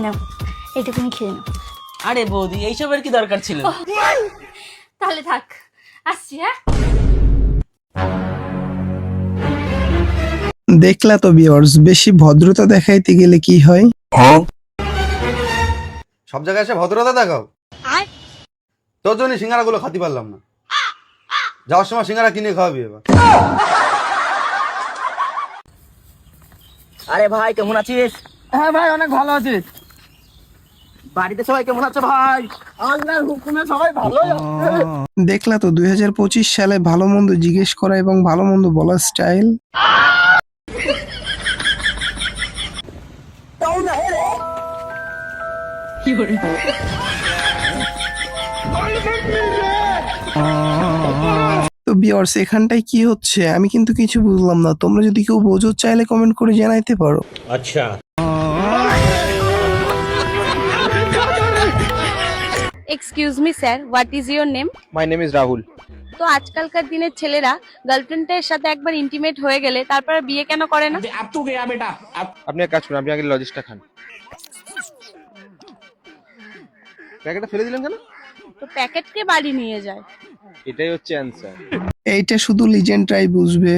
নাও, এটুকুনি খেয়ে নাও। আরে বৌদি এইসবের কি দরকার ছিল? তাহলে থাক, আসছি। হ্যাঁ, দেখলা তো ভিউয়ার্স, বেশি ভদ্রতা দেখাইতে গেলে কি হয়। সব জায়গায় এসে ভদ্রতা দেখাও। তোর জন্য সিঙ্গারা গুলো খাতে পারলাম না। যাওয়ার সময় সিঙ্গারা কিনে খাওয়াবি এবার। আরে ভাই কেমন আছিস? হ্যাঁ ভাই, অনেক ভালো আছি। বাড়িতে সবাই কেমন আছে ভাই? আল্লাহর হুকুমে সবাই ভালোই আছে। দেখলা তো 2025 সালে ভালো মন্দ জিজ্ঞেস করা এবং ভালো মন্দ বলার স্টাইল। তো ভিউয়ার্স, এখানটায় কি হচ্ছে আমি কিন্তু কিছু বুঝলাম না। তোমরা যদি কেউ বোঝো চাইলে কমেন্ট করে জানাইতে পারো। अच्छा। Excuse me sir, what is your name? My name is Rahul. তো আজকালকার দিনের ছেলেরা গার্লফ্রেন্ডের সাথে একবার ইন্টিমেট হয়ে গেলে তারপরে বিয়ে কেন করে না? আপনি এক কাজ করুন, আপনি আগে লজিসটা খান। প্যাকেটটা ফেলে দিলেন কেন? তো প্যাকেটকে বাড়ি নিয়ে যায়। এটাই হচ্ছে অ্যান্সার। এইটা শুধু লিজেন্ডরাই বুঝবে।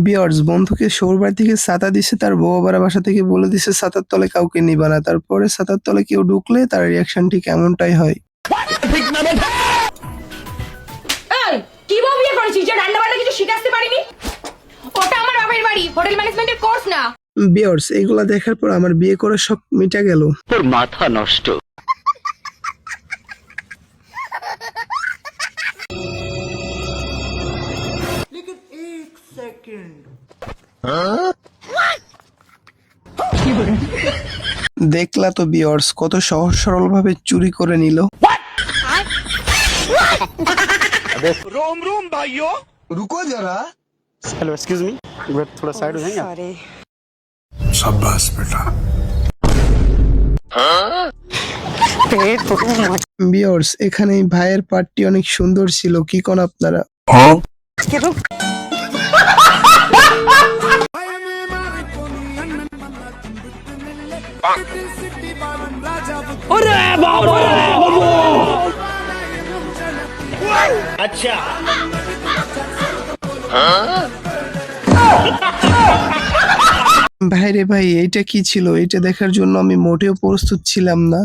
ভিউয়ার্স, বন্ধুকে শোরবার থেকে ছাতা দিছে, তার বউ আবার বাসা থেকে বলে দিছে ছাতার তলে কাউকে নিবা না। তারপরে ছাতার তলে কেউ ঢুকলে তার রিয়াকশন ঠিক এমনটাই হয়। কি বউ বিয়ে করেছিস যে রান্না বান্না কিছু শিখাতে পারিনি? ওটা আমার বাবার বাড়ি, হোটেল ম্যানেজমেন্টের কোর্স না। ভিউয়ার্স, এগুলা দেখার পর আমার বিয়ে করে শখ মিটা গেল। তোর মাথা নষ্ট। দেখলা তো ভিউয়ার্স, কত সহজ সরল ভাবে চুরি করে নিল। रोम रोम भाइयों। রুকো যারা। हेलो एक्सक्यूज मी, एक बार थोड़ा साइड हो जाएंगे? शाबाश बेटा। ভিউয়ার্স, এখানে এই ভাইয়ের পার্টটি অনেক সুন্দর ছিল, কি কোন আপনারা? अच्छा। ভাই রে ভাই, এইটা কি ছিল? এটা দেখার জন্য আমি মোটেও প্রস্তুত ছিলাম না।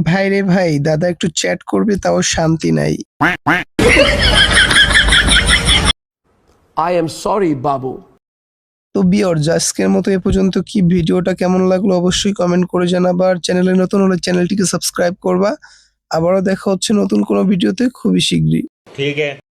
ভাই রে ভাই, দাদা একটু চ্যাট করবে তাও শান্তি নাই। I am sorry, বাবু। তো ভিউয়ার্স, আজকের মতো এ পর্যন্ত। কি ভিডিওটা কেমন লাগলো অবশ্যই কমেন্ট করে জানাবা। আর চ্যানেলে নতুন হলে চ্যানেলটিকে সাবস্ক্রাইব করবা। আবারও দেখা হচ্ছে নতুন কোনো ভিডিওতে খুবই শীঘ্রই। ठीक है।